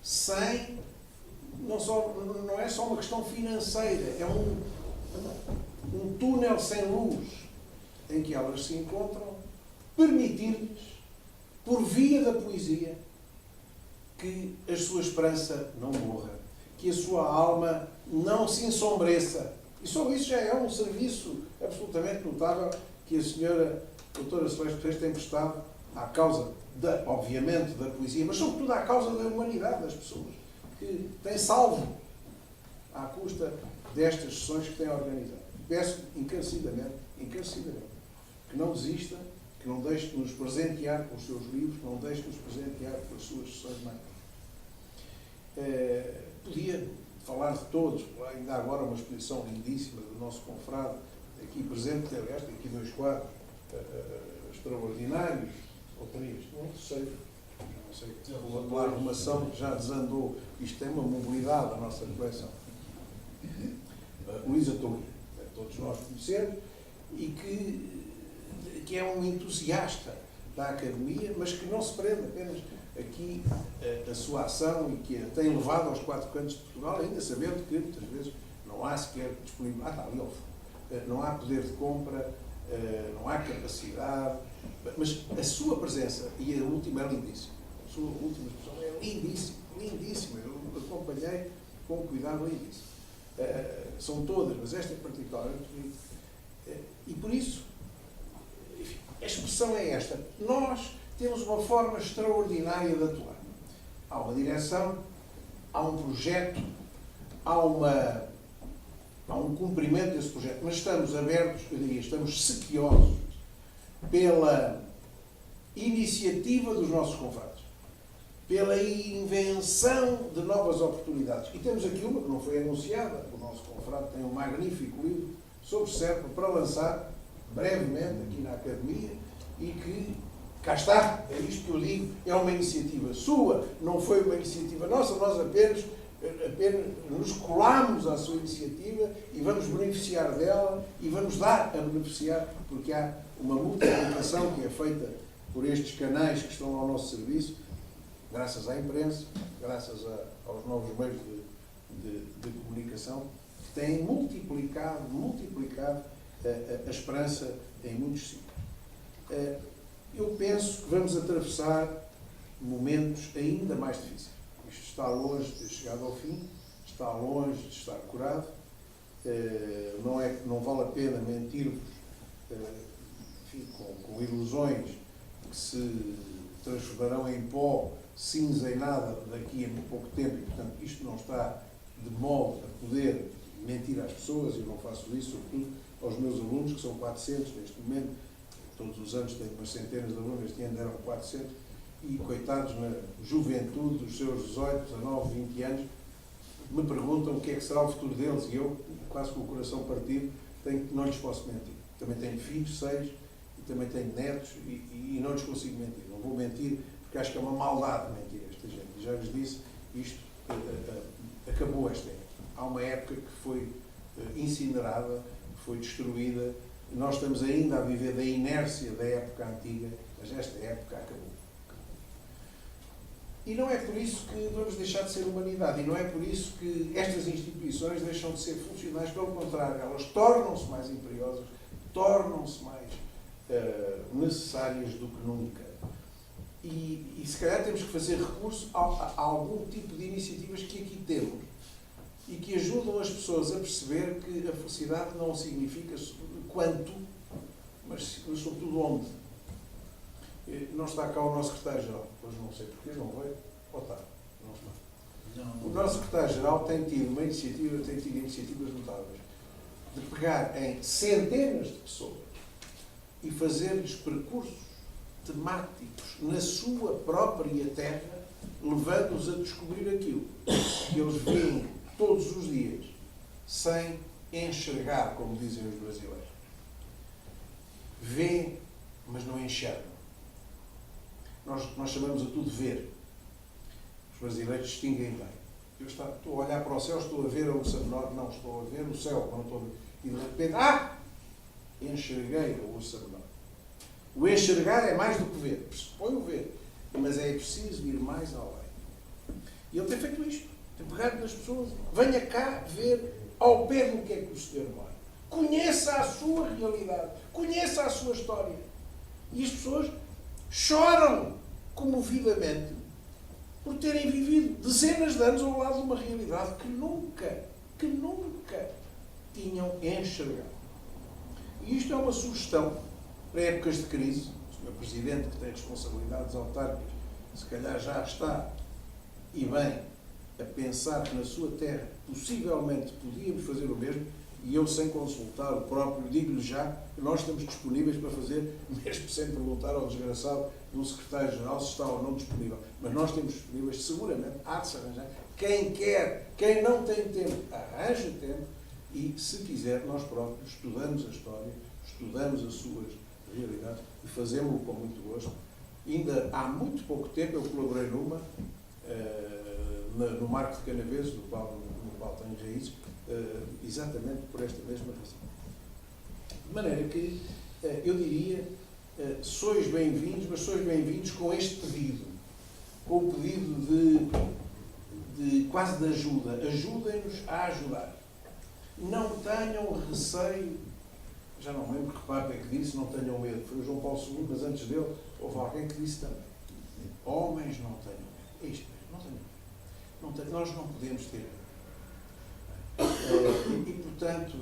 Sem, não é só uma questão financeira, é um túnel sem luz em que elas se encontram, permitir-lhes, por via da poesia, que a sua esperança não morra, que a sua alma não se ensombreça. E só isso já é um serviço absolutamente notável que a senhora doutora Celeste Cortês tem prestado à causa, obviamente, da poesia, mas sobretudo à causa da humanidade das pessoas, que tem salvo à custa destas sessões que tem organizado. Peço encarecidamente, que não desista, que não deixe de nos presentear com os seus livros, que não deixe de nos presentear com as suas sessões magníficas. Podia falar de todos, ainda agora uma exposição lindíssima do nosso confrade aqui presente, aliás, tem aqui 2 quadros extraordinários, ou 3, não sei, pela arrumação que já desandou. Isto tem uma mobilidade a nossa coleção. Luísa Touri, todos nós conhecemos, e que é um entusiasta da academia, mas que não se prende apenas aqui a sua ação e que a tem levado aos 4 cantos de Portugal, ainda sabendo que muitas vezes não há sequer disponibilidade, não há poder de compra, não há capacidade, mas a sua presença, e a última é lindíssima, a sua última expressão é lindíssima, eu acompanhei com cuidado, lindíssimo. São todas, mas esta em particular é muito bonita. E por isso, enfim, a expressão é esta. Nós temos uma forma extraordinária de atuar. Há uma direção, há um projeto, há um cumprimento desse projeto, mas estamos abertos, eu diria, estamos sequiosos pela iniciativa dos nossos confrades, pela invenção de novas oportunidades. E temos aqui uma que não foi anunciada. O nosso confrade tem um magnífico livro sobre Serpa para lançar brevemente aqui na Academia e que, cá está, é isto que eu digo, é uma iniciativa sua, não foi uma iniciativa nossa, nós apenas nos colámos à sua iniciativa e vamos beneficiar dela e vamos dar a beneficiar, porque há uma multiplicação que é feita por estes canais que estão ao nosso serviço, graças à imprensa, graças aos novos meios de comunicação, que têm multiplicado a esperança em muitos sítios. Eu penso que vamos atravessar momentos ainda mais difíceis. Isto está longe de ter chegado ao fim, está longe de estar curado. Não vale a pena mentir-vos com ilusões que se transformarão em pó, cinza e nada daqui a muito pouco tempo, e, portanto, isto não está de modo a poder mentir às pessoas. Eu não faço isso, sobretudo aos meus alunos, que são 400 neste momento. Todos os anos tenho umas centenas de alunos, este ano eram 400, e coitados na juventude, dos seus 18, 19, 20 anos, me perguntam o que é que será o futuro deles, e eu, quase com o coração partido, não lhes posso mentir. Também tenho filhos, 6, e também tenho netos, e não lhes consigo mentir. Não vou mentir, porque acho que é uma maldade mentir a esta gente. E já lhes disse, isto acabou esta época. Há uma época que foi incinerada, que foi destruída. Nós estamos ainda a viver da inércia da época antiga, mas esta época acabou. E não é por isso que vamos deixar de ser humanidade, e não é por isso que estas instituições deixam de ser funcionais. Pelo contrário, elas tornam-se mais imperiosas, tornam-se mais necessárias do que nunca. E se calhar temos que fazer recurso a algum tipo de iniciativas que aqui temos e que ajudam as pessoas a perceber que a felicidade não significa quanto, mas sobretudo onde. Não está cá o nosso secretário-geral, hoje não sei porquê, não veio, ou está? Não está. O nosso secretário-geral tem tido iniciativas notáveis de pegar em centenas de pessoas e fazer-lhes percursos temáticos na sua própria terra, levando-os a descobrir aquilo que eles veem todos os dias, sem enxergar, como dizem os brasileiros. Vêem, mas não enxergam. Nós chamamos a tudo ver. Os brasileiros distinguem bem. Eu estou a olhar para o céu, estou a ver a Ursa Menor, não, estou a ver o céu, não estou a ver. E de repente, enxerguei a Ursa Menor. O enxergar é mais do que ver. Pressupõe o ver. Mas é preciso ir mais além. E ele tem feito isto. Tem pegado nas pessoas. Venha cá ver ao pé do que é que o senhor mora. Conheça a sua realidade. Conheça a sua história. E as pessoas choram comovidamente por terem vivido dezenas de anos ao lado de uma realidade que nunca tinham enxergado. E isto é uma sugestão para épocas de crise. O Sr. Presidente, que tem responsabilidades autárquicas, se calhar já está, e bem, a pensar que na sua terra possivelmente podíamos fazer o mesmo, e eu, sem consultar o próprio, digo-lhe já que nós estamos disponíveis para fazer, mesmo sem perguntar ao desgraçado do secretário-geral se está ou não disponível. Mas nós temos disponíveis, seguramente, há de se arranjar. Quem quer, quem não tem tempo, arranja tempo, e, se quiser, nós próprios estudamos a história, estudamos as suas realidades e fazemos-lo com muito gosto. Ainda há muito pouco tempo eu colaborei numa, no Marco de Canaveses, no qual tenho raízes, exatamente por esta mesma razão. De maneira que, eu diria, sois bem-vindos, mas sois bem-vindos com este pedido, com o pedido de quase de ajuda. Ajudem-nos a ajudar. Não tenham receio, já não lembro que Papa é que disse, não tenham medo. Foi o João Paulo II, mas antes dele houve alguém que disse também. Homens, não tenham medo. É isto mesmo, não tenham medo. Nós não podemos ter medo. E, portanto,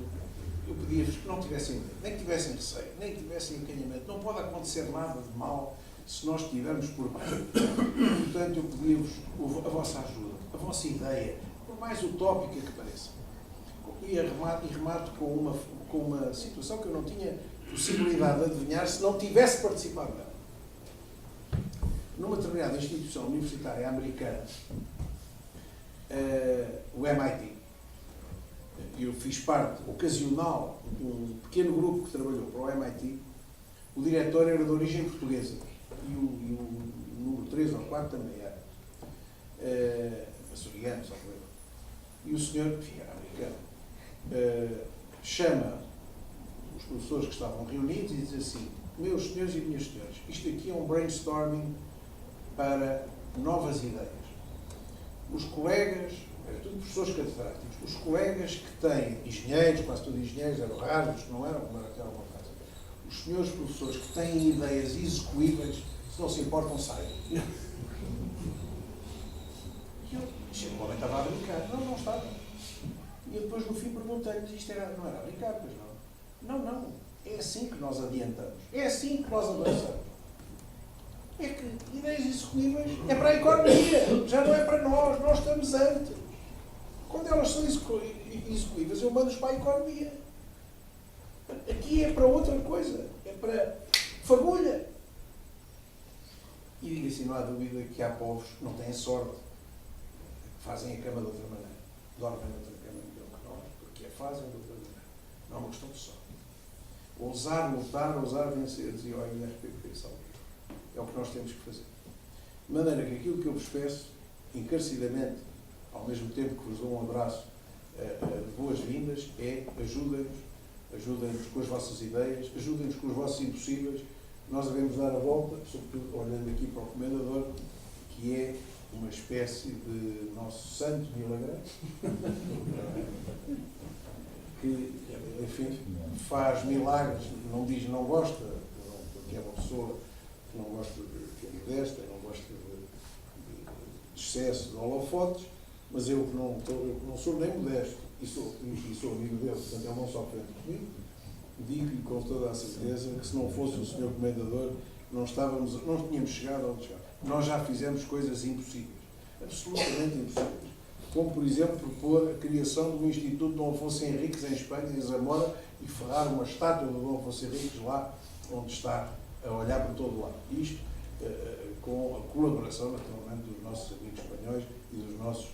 eu pedia-vos que não tivessem medo, nem que tivessem receio, nem que tivessem acanhamento. Não pode acontecer nada de mal se nós estivermos por bem. Portanto, eu pedia-vos a vossa ajuda, a vossa ideia, por mais utópica que pareça. E remato com uma situação que eu não tinha possibilidade de adivinhar se não tivesse participado dela. Numa determinada instituição universitária americana, o MIT, eu fiz parte ocasional de um pequeno grupo que trabalhou para o MIT. O diretor era de origem portuguesa e o número 3 ou 4 também era açoriano, só que e o senhor, enfim, era americano, chama os professores que estavam reunidos e diz assim: meus senhores e minhas senhoras, isto aqui é um brainstorming para novas ideias. Os colegas, era tudo professores catedráticos, os colegas que têm engenheiros, quase todos engenheiros, eram raros, os que não eram, como era aquela uma casa. Os senhores professores que têm ideias execuíveis, se não se importam, saiam. E eu, o homem estava a brincar. Não, não estava. E eu depois, no fim, perguntei-lhe, isto não era a brincar, pois não. Não, não. É assim que nós adiantamos. É assim que nós avançamos. É que ideias execuíveis é para a economia, já não é para nós estamos antes. Quando elas são execuíveis, eu mando-os para a economia. Aqui é para outra coisa, é para fagulha. E digo assim, não há dúvida que há povos que não têm sorte, que fazem a cama de outra maneira, dormem de outra cama melhor que nós, porque a fazem de outra maneira. Não é uma questão de sorte. Ousar lutar, ousar vencer, dizia o INRPP, salve. É o que nós temos que fazer. De maneira que aquilo que eu vos peço, encarecidamente, ao mesmo tempo que vos dou um abraço de boas-vindas, é ajudem-nos com as vossas ideias, ajudem-nos com os vossos impossíveis. Nós devemos dar a volta, sobretudo olhando aqui para o Comendador, que é uma espécie de nosso santo milagre, que, enfim, faz milagres, não diz não gosta, porque é uma pessoa que não gosta que é modesta, não gosta de excesso de holofotes, mas eu que não sou nem modesto e sou amigo dele, portanto ele não se ofende comigo, digo-lhe com toda a certeza que se não fosse o Sr. Comendador não tínhamos chegado onde chegamos. Nós já fizemos coisas impossíveis, absolutamente impossíveis, como por exemplo propor a criação do Instituto Dom Afonso Henriques em Espanha, em Zamora, e ferrar uma estátua do Dom Afonso Henriques lá onde está a olhar para todo lado. Isto com a colaboração, naturalmente, dos nossos amigos espanhóis e dos nossos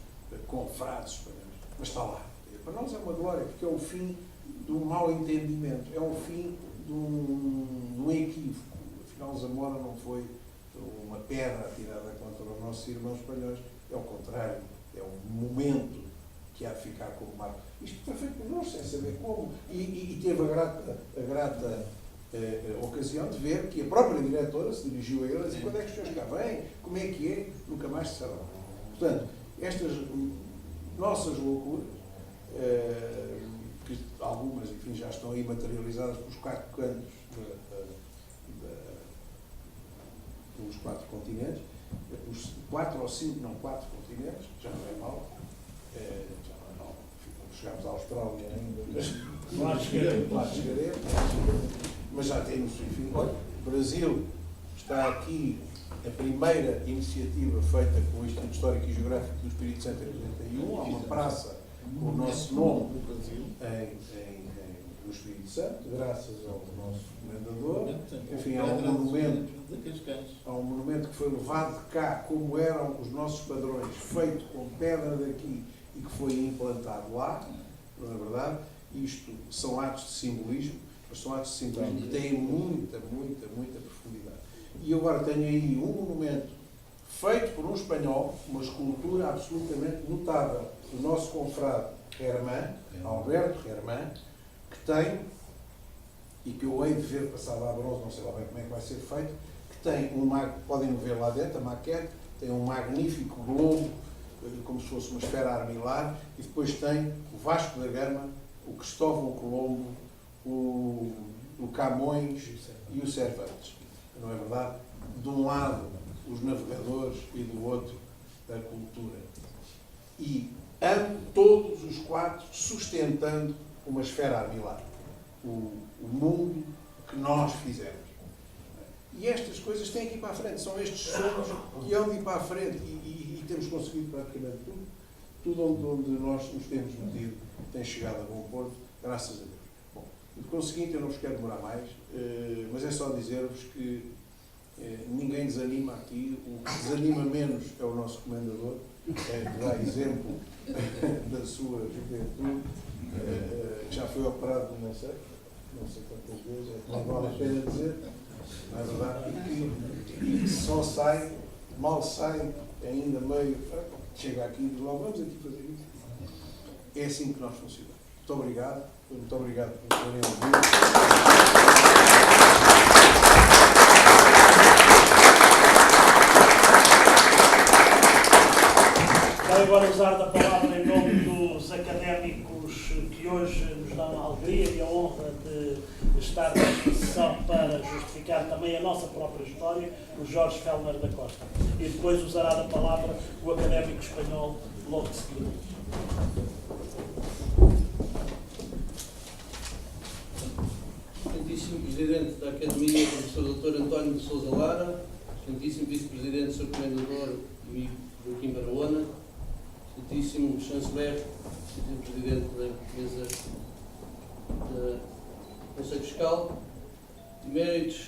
confrades espanhóis. Mas está lá. Para nós é uma glória, porque é o fim do mau entendimento, é o fim de um equívoco. Afinal, Zamora não foi uma pedra atirada contra os nossos irmãos espanhóis, é o contrário, é um momento que há de ficar como marco. Isto foi feito por nós, sem saber como, e teve a grata ocasião de ver que a própria diretora se dirigiu a ele e disse: quando é que os senhores cá vêm? Como é que é? Nunca mais se saberá. Portanto, estas nossas loucuras, que algumas, enfim, já estão aí materializadas pelos 4 cantos dos 4 continentes, os 4 ou 5, não 4 continentes, já não é mal, já não é mal, chegámos à Austrália ainda, mas lá chegaremos, mas já temos, enfim, olha, o Brasil está aqui, a primeira iniciativa feita com o Instituto Histórico e Geográfico do Espírito Santo em 81, há uma praça com o nosso nome no Espírito Santo, graças ao nosso comendador. Enfim, há um monumento que foi levado de cá, como eram os nossos padrões, feito com pedra daqui e que foi implantado lá, não é verdade? Isto são atos de simbolismo, mas são atos de simbolismo que têm muita profundidade. E eu agora tenho aí um monumento feito por um espanhol, uma escultura absolutamente notável, do nosso confrade Herman, Alberto Herman, que tem, e que eu hei de ver passado a bronze, não sei lá bem como é que vai ser feito, que tem podem ver lá dentro, a maquete, tem um magnífico globo, como se fosse uma esfera armilar, e depois tem o Vasco da Gama, o Cristóvão Colombo, o Camões e o Cervantes. Não é verdade? De um lado, os navegadores e do outro, a cultura. E todos os 4 sustentando uma esfera armilar. O mundo que nós fizemos. E estas coisas têm que ir para a frente. São estes sonhos que hão de ir para a frente. E temos conseguido praticamente tudo. Tudo onde nós nos temos metido tem chegado a bom porto, graças a Deus. Bom, e por conseguinte, eu não vos quero demorar mais, mas é só dizer-vos que ninguém desanima aqui. O que desanima menos é o nosso comendador, que dá exemplo da sua juventude, que já foi operado, não sei quantas vezes, não vale a pena dizer, não é verdade? E que só sai, mal sai, ainda meio, chega aqui e diz: vamos aqui fazer isso. É assim que nós funcionamos. Muito obrigado por terem ouvido. Quero agora usar da palavra em nome dos académicos que hoje nos dão a alegria e a honra de estar nesta sessão para justificar também a nossa própria história, o Jorge Fellner da Costa. E depois usará da palavra o académico espanhol logo de seguida. Excelentíssimo Presidente da Academia, Professor Dr. António de Sousa Lara, Excelentíssimo Vice-Presidente, Sr. Comendador e Joaquim Barahona, Excelentíssimo Chanceler, Excelentíssimo Presidente da Mesa do Conselho Fiscal, eméritos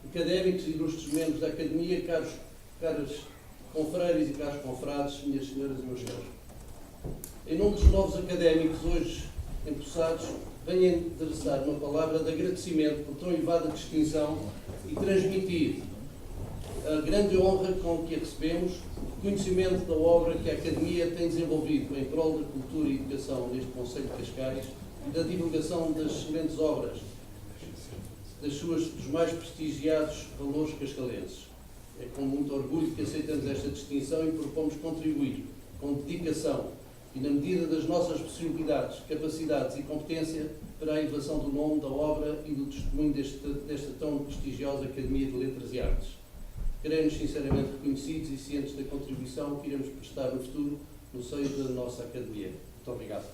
académicos e ilustres membros da Academia, caros confrades e caros confrades, minhas senhoras e meus senhores. Em nome dos novos académicos hoje empossados, venho endereçar uma palavra de agradecimento por tão elevada distinção e transmitir a grande honra com que a recebemos, o reconhecimento da obra que a Academia tem desenvolvido em prol da cultura e educação neste Concelho de Cascais e da divulgação das excelentes obras, dos mais prestigiados valores cascalenses. É com muito orgulho que aceitamos esta distinção e propomos contribuir com dedicação e na medida das nossas possibilidades, capacidades e competência para a elevação do nome, da obra e do testemunho desta tão prestigiosa Academia de Letras e Artes. Queremos sinceramente reconhecidos e cientes da contribuição que iremos prestar no futuro no seio da nossa Academia. Muito obrigado.